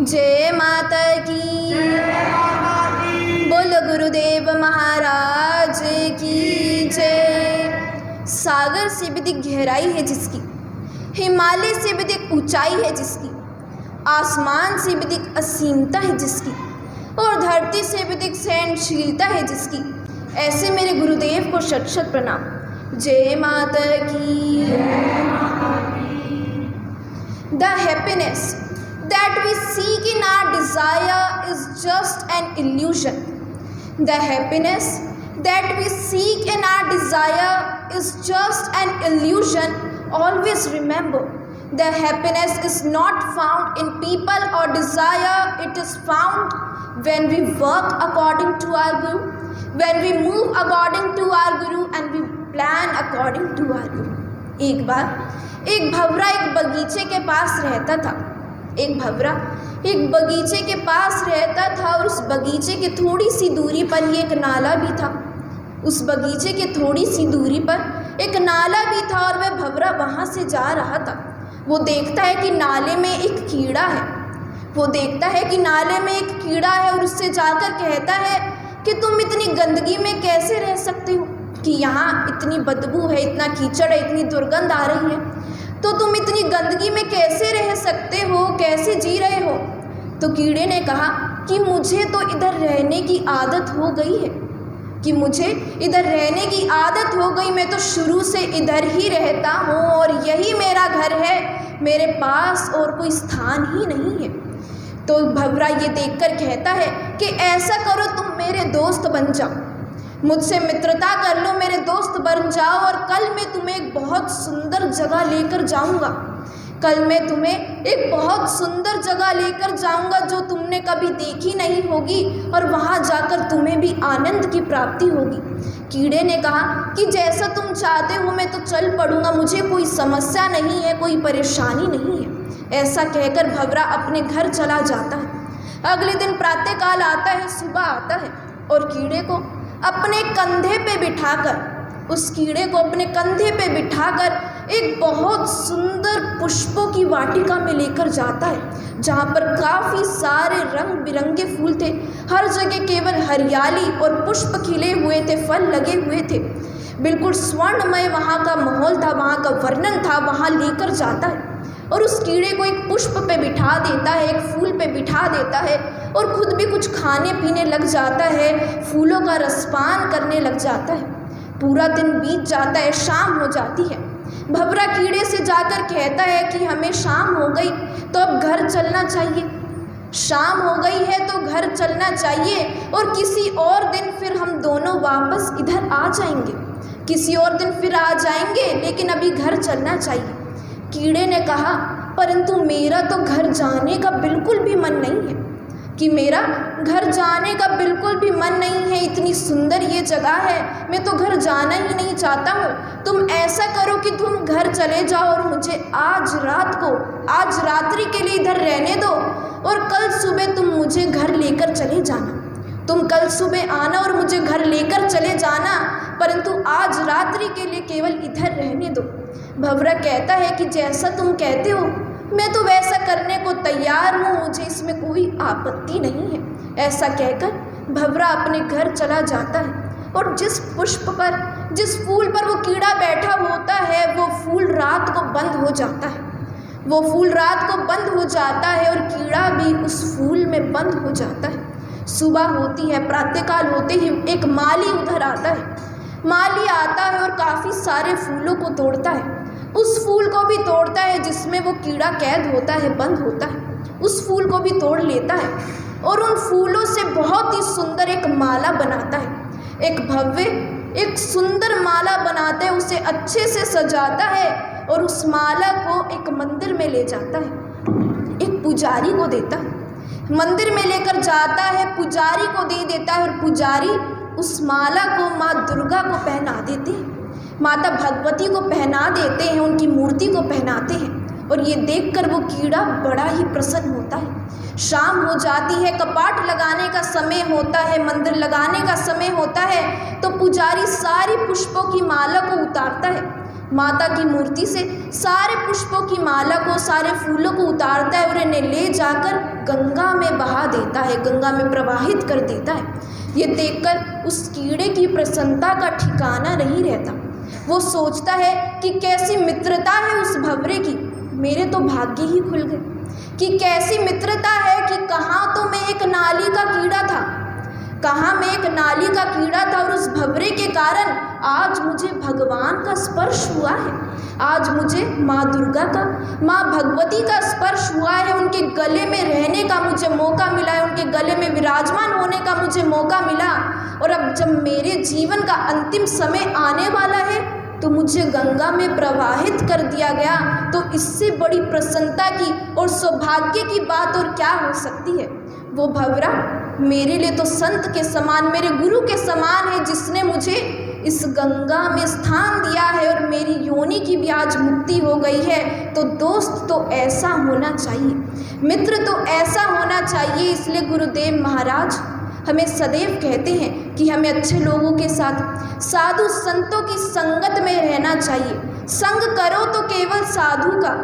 जय माता की। बोलो गुरुदेव महाराज की जय। सागर से भी अधिक गहराई है जिसकी, हिमालय से भी अधिक ऊंचाई है जिसकी, आसमान से भी अधिक असीमता है जिसकी, और धरती से भी अधिक सहनशीलता है जिसकी, ऐसे मेरे गुरुदेव को शत शत प्रणाम। जय माता की। The happiness that we seek in our desire is just an illusion. The happiness that we seek in our desire is just an illusion. Always remember, the happiness is not found in people or desire. It is found when we work according to our Guru, when we move according to our Guru, and we plan according to our Guru. एक बार एक भंवरा एक बगीचे के पास रहता था। एक भंवरा एक बगीचे के पास रहता था और उस बगीचे के थोड़ी सी दूरी पर ही एक नाला भी था। उस बगीचे के थोड़ी सी दूरी पर एक नाला भी था और वह भंवरा वहाँ से जा रहा था। वो देखता है कि नाले में एक कीड़ा है। वो देखता है कि नाले में एक कीड़ा है और उससे जाकर कहता है कि तुम इतनी गंदगी में कैसे रह सकते हो, कि यहाँ इतनी बदबू है, इतना कीचड़ है, इतनी दुर्गंध आ रही है, तो तुम इतनी गंदगी में कैसे रह सकते हो, कैसे जी रहे हो। तो कीड़े ने कहा कि मुझे तो इधर रहने की आदत हो गई है, कि मुझे इधर रहने की आदत हो गई, मैं तो शुरू से इधर ही रहता हूँ और यही मेरा घर है, मेरे पास और कोई स्थान ही नहीं है। तो भंवरा ये देखकर कहता है कि ऐसा करो, तुम मेरे दोस्त बन जाओ, मुझसे मित्रता कर लो, मेरे दोस्त बन जाओ, और कल मैं तुम्हें एक बहुत सुंदर जगह लेकर जाऊंगा। कल मैं तुम्हें एक बहुत सुंदर जगह लेकर जाऊंगा जो तुमने कभी देखी नहीं होगी, और वहां जाकर तुम्हें भी आनंद की प्राप्ति होगी। कीड़े ने कहा कि जैसा तुम चाहते हो मैं तो चल पड़ूंगा, मुझे कोई समस्या नहीं है, कोई परेशानी नहीं है। ऐसा कहकर भंवरा अपने घर चला जाता है। अगले दिन प्रातःकाल आता है, सुबह आता है, और कीड़े को अपने कंधे पे बिठाकर, उस कीड़े को अपने कंधे पे बिठाकर एक बहुत सुंदर पुष्पों की वाटिका में लेकर जाता है, जहाँ पर काफ़ी सारे रंग बिरंगे फूल थे। हर जगह केवल हरियाली और पुष्प खिले हुए थे, फल लगे हुए थे, बिल्कुल स्वर्णमय वहाँ का माहौल था, वहाँ का वर्णन था। वहाँ लेकर जाता है और उस कीड़े को एक पुष्प पे बिठा देता है, एक फूल पे बिठा देता है, और खुद भी कुछ खाने पीने लग जाता है, फूलों का रसपान करने लग जाता है। पूरा दिन बीत जाता है, शाम हो जाती है। भंवरा कीड़े से जाकर कहता है कि हमें शाम हो गई तो अब घर चलना चाहिए, शाम हो गई है तो घर चलना चाहिए, और किसी और दिन फिर हम दोनों वापस इधर आ जाएंगे, किसी और दिन फिर आ जाएंगे, लेकिन अभी घर चलना चाहिए। कीड़े ने कहा परंतु मेरा तो घर जाने का बिल्कुल भी मन नहीं है, कि मेरा घर जाने का बिल्कुल भी मन नहीं है, इतनी सुंदर ये जगह है, मैं तो घर जाना ही नहीं चाहता हूँ। तुम ऐसा करो कि तुम घर चले जाओ और मुझे आज रात को, आज रात्रि के लिए इधर रहने दो, और कल सुबह तुम मुझे घर लेकर चले जाना। तुम कल सुबह आना और मुझे घर लेकर चले जाना, परंतु आज रात्रि के लिए केवल इधर रहने दो। भंवरा कहता है कि जैसा तुम कहते हो मैं तो वैसा करने को तैयार हूँ, मुझे इसमें कोई आपत्ति नहीं है। ऐसा कहकर भंवरा अपने घर चला जाता है, और जिस पुष्प पर, जिस फूल पर वो कीड़ा बैठा होता है, वो फूल रात को बंद हो जाता है। वो फूल रात को बंद हो जाता है और कीड़ा भी उस फूल में बंद हो जाता है। सुबह होती है, प्रातःकाल होते ही एक माली उधर आता है। माली आता है और काफ़ी सारे फूलों को तोड़ता है। उस फूल को भी तोड़ता है जिसमें वो कीड़ा कैद होता है, बंद होता है, उस फूल को भी तोड़ लेता है, और उन फूलों से बहुत ही सुंदर एक माला बनाता है। एक भव्य, एक सुंदर माला बनाता है, उसे अच्छे से सजाता है, और उस माला को एक मंदिर में ले जाता है, एक पुजारी को देता है। मंदिर में लेकर जाता है, पुजारी को दे देता है, और पुजारी उस माला को माँ दुर्गा को पहना देते हैं, माता भगवती को पहना देते हैं, उनकी मूर्ति को पहनाते हैं, और ये देखकर वो कीड़ा बड़ा ही प्रसन्न होता है। शाम हो जाती है, कपाट लगाने का समय होता है, मंदिर लगाने का समय होता है, तो पुजारी सारी पुष्पों की माला को उतारता है, माता की मूर्ति से सारे पुष्पों की माला को, सारे फूलों को उतारता है और इन्हें ले जाकर गंगा में बहा देता है, गंगा में प्रवाहित कर देता है। ये देखकर उस कीड़े की प्रसन्नता का ठिकाना नहीं रहता। वो सोचता है कि कैसी मित्रता है उस भंवरे की, मेरे तो भाग्य ही खुल गए। कि कैसी मित्रता है कि कहाँ तो मैं एक नाली का कीड़ा था, कहाँ मैं एक नाली का कीड़ा था और उस भंवरे के कारण आज मुझे भगवान का स्पर्श हुआ है। आज मुझे माँ दुर्गा का, माँ भगवती का स्पर्श हुआ है। उनके गले में रहने का मुझे मौका मिला है, उनके गले में विराजमान होने का मुझे मौका मिला। और अब जब मेरे जीवन का अंतिम समय आने वाला है तो मुझे गंगा में प्रवाहित कर दिया गया। तो इससे बड़ी प्रसन्नता की और सौभाग्य की बात और क्या हो सकती है। वो भंवरा मेरे लिए तो संत के समान, मेरे गुरु के समान है, जिसने मुझे इस गंगा में स्थान दिया है और मेरी योनि की भी आज मुक्ति हो गई है। तो दोस्त तो ऐसा होना चाहिए, मित्र तो ऐसा होना चाहिए। इसलिए गुरुदेव महाराज हमें सदैव कहते हैं कि हमें अच्छे लोगों के साथ, साधु संतों की संगत में रहना चाहिए। संग करो तो केवल साधु का,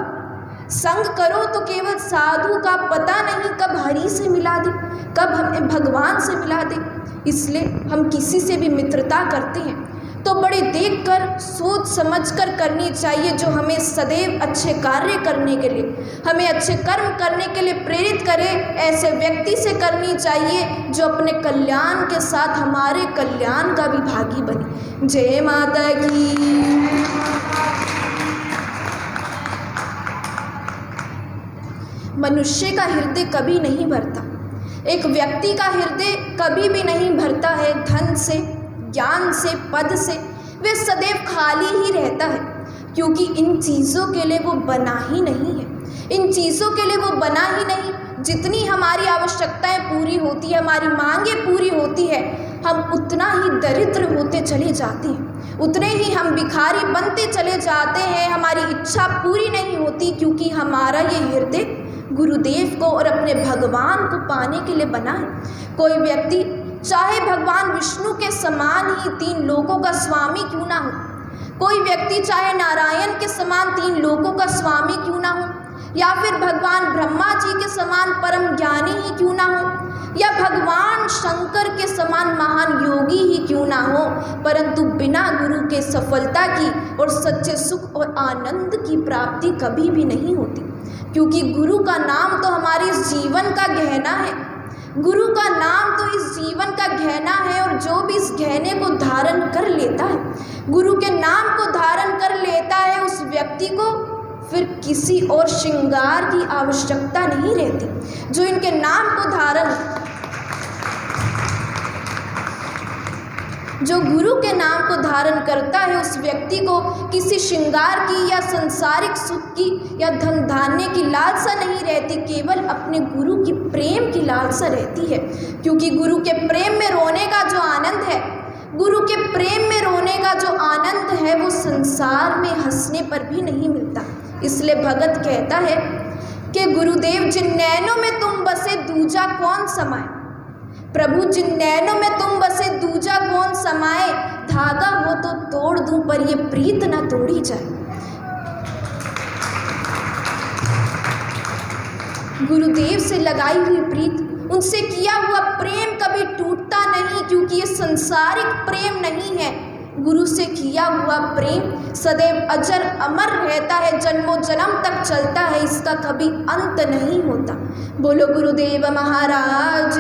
संग करो तो केवल साधु का, पता नहीं कब हरि से मिला दे, कब हमें भगवान से मिला दे। इसलिए हम किसी से भी मित्रता करते हैं तो बड़े देखकर, सोच समझकर करनी चाहिए, जो हमें सदैव अच्छे कार्य करने के लिए, हमें अच्छे कर्म करने के लिए प्रेरित करे। ऐसे व्यक्ति से करनी चाहिए जो अपने कल्याण के साथ हमारे कल्याण का भी भागी बने। जय माता की। मनुष्य का हृदय कभी नहीं भरता, एक व्यक्ति का हृदय कभी भी नहीं भरता है धन से, ज्ञान से, पद से। वे सदैव खाली ही रहता है, क्योंकि इन चीज़ों के लिए वो बना ही नहीं है। इन चीज़ों के लिए वो बना ही नहीं। जितनी हमारी आवश्यकताएं पूरी होती है, हमारी मांगें पूरी होती है, हम उतना ही दरिद्र होते चले जाते हैं, उतने ही हम भिखारी बनते चले जाते हैं। हमारी इच्छा पूरी नहीं होती, क्योंकि हमारा ये हृदय गुरुदेव को और अपने भगवान को पाने के लिए बना है। कोई व्यक्ति चाहे भगवान विष्णु के समान ही 3 लोकों का स्वामी क्यों ना हो, कोई व्यक्ति चाहे नारायण के समान 3 लोकों का स्वामी क्यों ना हो, या फिर भगवान ब्रह्मा जी के समान परम ज्ञानी ही क्यों ना हो, या भगवान शंकर के समान महान योगी ही क्यों ना हो, परंतु बिना गुरु के सफलता की और सच्चे सुख और आनंद की प्राप्ति कभी भी नहीं होती। क्योंकि गुरु का नाम तो हमारे इस जीवन का गहना है, गुरु का नाम तो इस जीवन का गहना है। और जो भी इस गहने को धारण कर लेता है, गुरु के नाम को धारण कर लेता है, उस व्यक्ति को फिर किसी और श्रृंगार की आवश्यकता नहीं रहती। जो इनके नाम को धारण, जो गुरु के नाम को धारण करता है, उस व्यक्ति को किसी श्रृंगार की या संसारिक सुख की या धन धान्य की लालसा नहीं रहती, केवल अपने गुरु की प्रेम की लालसा रहती है। क्योंकि गुरु के प्रेम में रोने का जो आनंद है, गुरु के प्रेम में रोने का जो आनंद है, वो संसार में हंसने पर भी नहीं मिलता। इसलिए भगत कहता है कि गुरुदेव जिन नैनों में तुम बसे दूजा कौन समाए, प्रभु जिन नैनों में तुम बसे दूजा कौन समाए, धागा हो तो तोड़ दूं पर ये प्रीत ना तोड़ी जाए। गुरुदेव से लगाई हुई प्रीत, उनसे किया हुआ प्रेम कभी टूटता नहीं, क्योंकि ये संसारिक प्रेम नहीं है। गुरु से किया हुआ प्रेम सदैव अजर अमर रहता है, जन्मों जन्म तक चलता है, इसका कभी अंत नहीं होता। बोलो गुरुदेव महाराज